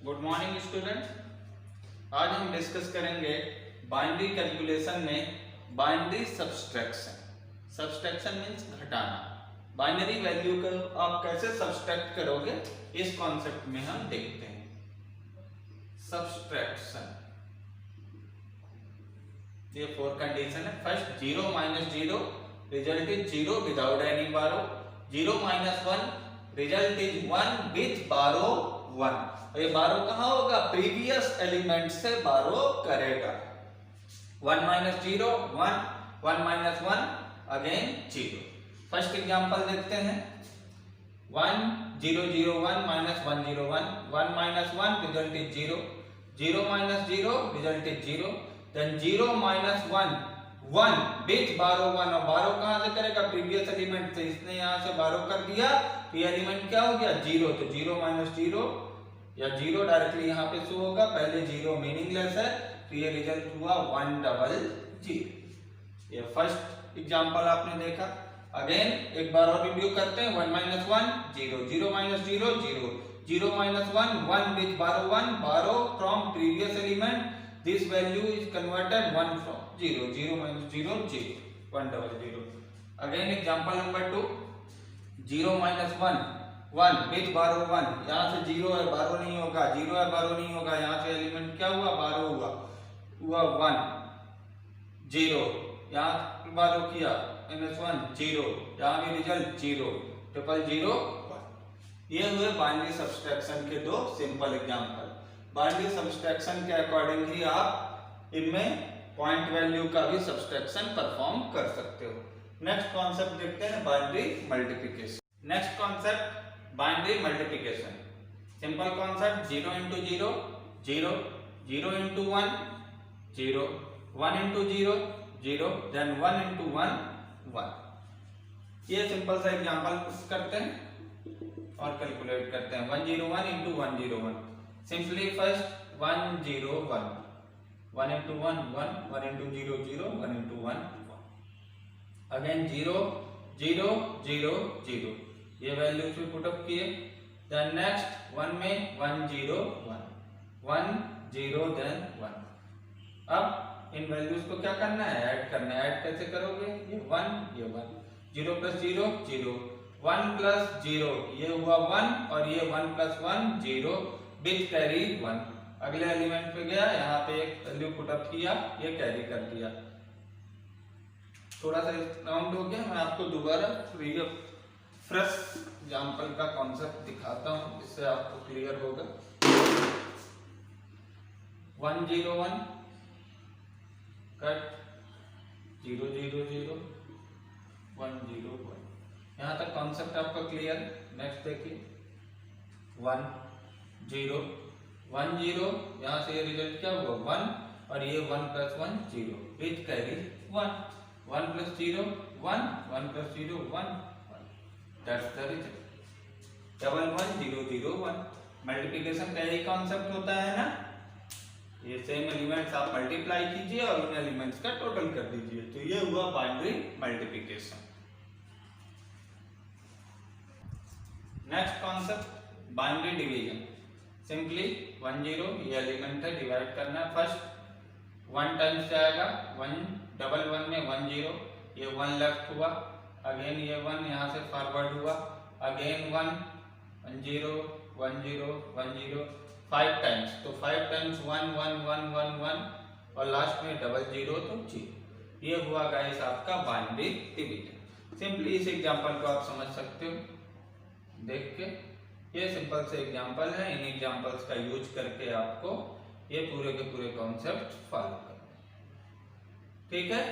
Good morning student. आज हम discuss करेंगे बाइनरी कैलकुलेशन में बाइनरी सब्सट्रैक्शन। सब्सट्रैक्शन मींस घटाना। बाइनरी वैल्यू को आप कैसे सब्सट्रैक्ट करोगे इस कॉन्सेप्ट में हम देखते हैं। सब्सट्रैक्शन, ये 4 कंडीशन है। First, 0 minus 0 result is 0 without any बारो। 0 minus 1 result is 1 with borrow 1। ये बारो कहां होगा? प्रीवियस एलिमेंट से बारो करेगा। 1 minus 0 1, 1 minus 1 again 0। First example देखते हैं। 1 0 0 1 minus 1 0 1, 1 minus 1 result is 0, 0 minus 0 result is 0। Then 0 minus 1 1 with borrow 1, और बारो कहां से करेगा? प्रीवियस एलिमेंट से। इसने यहां से बारो कर दिया तो ये एलिमेंट क्या हो गया? 0। तो 0 माइनस 0 या 0 डायरेक्टली यहाँ पे शो होगा। पहले 0 मीनिंगलेस है तो ये रिजल्ट हुआ 100। ये फर्स्ट एग्जांपल आपने देखा। अगेन एक बार और रिव्यू करते हैं। 1 minus 1 0, 0 minus 0 0, 0 minus 1 1 with borrow 1, बारो from previous element. This value is converted 1 from 0, 0 minus 0 0, 100। Again example number 2, 0 minus 1 1 with borrow 1। यहाँ से 0 है, बारो नहीं होगा, 0 है, बारो नहीं होगा। यहाँ से एलिमेंट क्या हुआ? बारो हुआ 1 0। यहाँ बारो किया -1 0, यहाँ भी रिजल्ट 0, 0 0 1। ये हुए बाइनरी सब्सट्रैक्शन के दो सिंपल एग्जांपल। बाइनरी सब्सट्रैक्शन के अकॉर्डिंग ही आप इनमें पॉइंट वैल्यू का भी सब्सट्रैक्शन परफॉर्म कर सकते हो। नेक्स्ट कॉन्सेप्ट देखते हैं, binary multiplication. Next concept binary multiplication. Simple concept, 0 into 0 0, 0 into 1 0, 1 into 0 0, then 1 into 1 1। ये सिंपल सा एग्जांपल करते हैं और कैलकुलेट करते हैं। 101 into 101। Simply first 1 0 1, 1 into 1 1, 1 into 0 0, 1 into 1 1। Again 0 0 0 0, ये वैल्यूज भी पुट अप किए। देन नेक्स्ट 1 में 1 0 1, 1 0 देन 1। अब इन वैल्यूज को क्या करना है? ऐड करना है। ऐड कैसे करोगे? ये 1 ये 1, 0 प्लस 0 0, 1 प्लस 0 ये हुआ 1, और ये 1 प्लस 1 0 विथ कैरी 1। अगले एलिमेंट पे गया, यहाँ पे एक वैल्यू पुट अप किया, ये कैरी कर दिया। थोड़ा सा राउंड हो गया। मैं आपको दोबारा फ्रेश एग्जांपल का कॉन्सेप्ट दिखाता हूं, इससे आपको क्लियर होगा। 1 0 1 कट, 0 0 0 1 0 1। यहां तक कॉन्सेप्ट आपका क्लियर। नेक्स्ट देखिए 1 0 1 0, यहां से ये रिजल्ट क्या हुआ? 1, और ये 1 plus 1 0 with carry 1, 1 plus 0 1, 1 plus 0 1। That's the result। 1 1 0 0 1। Multiplication का यही कॉन्सेप्ट होता है ना। ये सेम एलिमेंट्स आप मल्टीप्लाई कीजिए और उन एलिमेंट्स का टोटल कर दीजिए, तो ये हुआ binary multiplication. Next concept binary division. Simply 1 0, ये एलिमेंट है, डिवाइड करना है। फर्स्ट 1 टाइम्स जाएगा 1, डबल 1 में 1 0, ये 1 लेफ्ट हुआ। अगेन ये 1 यहाँ से फॉरवर्ड हुआ। Again 1 1 0 1 0 1 0, 5 times. तो 5 टाइम्स 1 1 1 1 1, और लास्ट में डबल 0 तो 0। ये हुआ गाइस आपका बाइनरी डिवीजन। सिंपली इस एग्जांपल को आप समझ सकते हो देख के। ये सिंपल से एग्जांपल है, इन एग्जांपल्स का यूज करके आपको ये पूरे के पूरे कॉन्सेप्ट फॉलो करना है, ठीक है।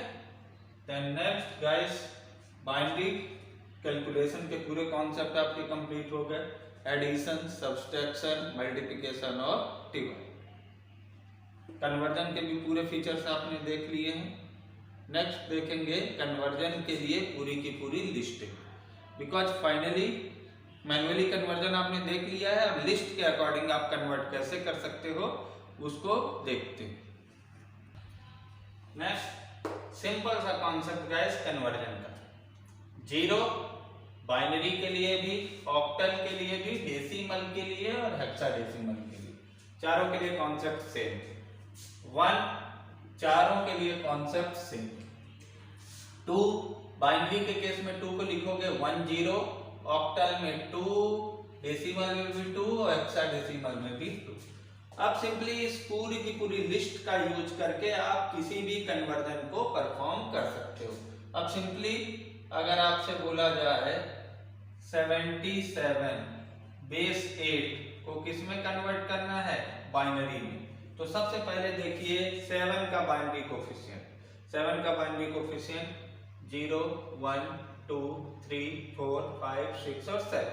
Then next guys, binary calculation के पूरे कॉन्सेप्ट आपके कंप्लीट हो गए। एडिशन, सब्सट्रैक्शन, मल्टीप्लिकेशन और डिवाइड। कन्वर्जन के भी पूरे फीचर्स आपने देख लिए हैं। नेक्स्ट देखेंगे कन्वर्जन के लिए पूरी की पूरी list, because finally manually conversion आपने देख लिया है। अब लिस्ट के अकॉर्डिंग आप कन्वर्ट कैसे कर सकते हो उसको देखते हैं। नेक्स्ट सिंपल सा कॉन्सेप्ट गाइस कन्वर्जन का। 0 बाइनरी के लिए भी, ऑक्टल के लिए भी, डेसिमल के लिए और हेक्साडेसिमल के लिए। चारों के लिए कॉन्सेप्ट सेम। 1 चारों के लिए कॉन्सेप्ट सेम। 2 बाइनरी के केस में 2 को लिखोगे 1 0, ऑक्टल में 2, डेसिमल में भी 2 और हेक्साडेसिमल में भी 2। अब सिंपली इस पूरी की पूरी लिस्ट का यूज करके आप किसी भी कन्वर्जन को परफॉर्म कर सकते हो। अब सिंपली अगर आपसे बोला जाए 77 बेस 8 को किस में कन्वर्ट करना है, बाइनरी में, तो सबसे पहले देखिए 7 का बाइनरी कोफिशिएंट। 7 का बाइनरी कोफिशिएंट 0 1 2 3 4 5 6 और 7।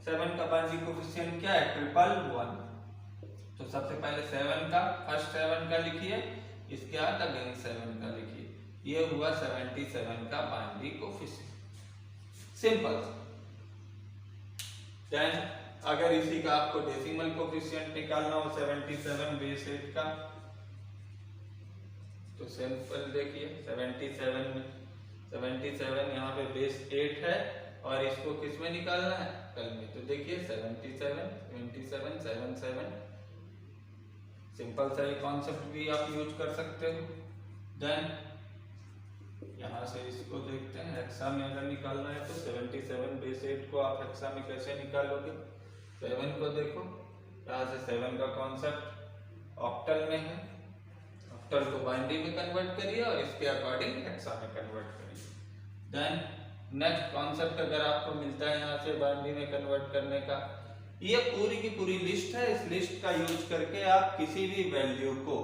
7 का बाइनरी कोफिशिएंट क्या है, 111। तो सबसे पहले 7 का फर्स्ट 7 का लिखिए, इसके बाद अगेन 7 का लिखिए, ये हुआ 77 का बाइनरी कोफिशिएंट। सिंपल। देन अगर इसी का आपको डेसिमल कोफिशिएंट निकालना हो 77 बेस 8 का, तो सिंपल देखिए 77 यहाँ पे बेस 8 है और इसको किस में निकालना है, कल में। तो देखिए 77 77 77, सिंपल सा ये कॉन्सेप्ट भी आप यूज कर सकते हो। देन यहाँ से इसको देखते हैं, हेक्सा में अगर निकालना है तो 77 बेस 8 को आप हेक्सा में कैसे निकालोगे। 7 को देखो, यहाँ से 7 का कॉन्सेप्ट ऑक्टल में है, ऑक्टल को बाइनरी में कन्वर्ट करिए और इसके अकॉर्डिंग हेक्सा में कन्वर्ट करिए। देन नेक्स्ट कॉन्सेप्ट अगर आपको मिलता है यहाँ से बाइनरी में कन्वर्ट करने का, ये पूरी की पूरी लिस्ट है। इस लिस्ट का यूज करके आप किसी भी वैल्यू को,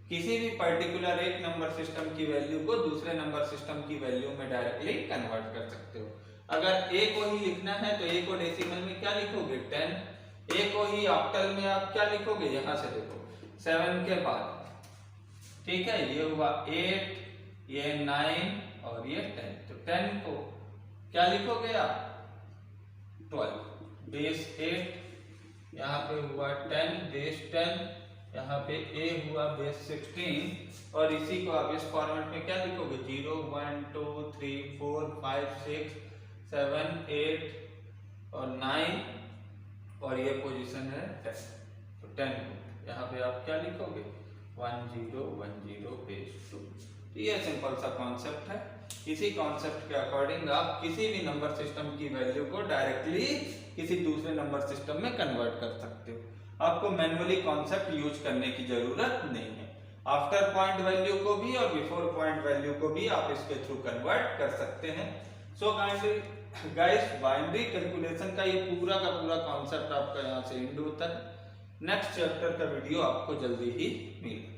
किसी भी पर्टिकुलर एक नंबर सिस्टम की वैल्यू को दूसरे नंबर सिस्टम की वैल्यू में डायरेक्टली कन्वर्ट कर सकते हो। अगर a को ही लिखना है तो a को डेसिमल में क्या लिखोगे, 10। a को ही ऑक्टल में आप क्या लिखोगे, यहाँ से देखो 7 के बाद, ठीक है, ये हुआ 8, ये 9 और ये 10। तो 10 को क्या लिखोगे आप, 12 बेस 8, यहाँ पे हुआ 10 बेस 10, यहाँ पे a हुआ बेस 16 और इसी को आप इस फॉर्मेट में क्या लिखोगे, 0 1 2 3 4 5 6 7 8 और 9 और ये पोजीशन है 10। तो 10 को यहाँ पे आप क्या लिखोगे, 1 0 1 0 बेस 2। तो ये सिंपल सा कॉन्सेप्ट है। इसी कॉन्सेप्ट के अकॉर्डिंग आप किसी भी नंबर सिस्टम की वैल्यू को डायरेक्टली किसी दूसरे नंबर सिस्टम में कन्वर्ट कर सकते हो। आपको मैन्युअली कॉन्सेप्ट यूज करने की जरूरत नहीं है। आफ्टर पॉइंट वैल्यू को भी और बिफोर पॉइंट वैल्यू को भी आप इसके थ्रू कन्वर्ट कर सकते हैं। सो गाइस, बाइनरी कैलकुलेशन का ये पूरा का पूरा कॉन्सेप्ट आपका यहाँ से एंड होता है। नेक्स्ट चैप्टर का वीडियो आपको जल्दी ही मिलेगा।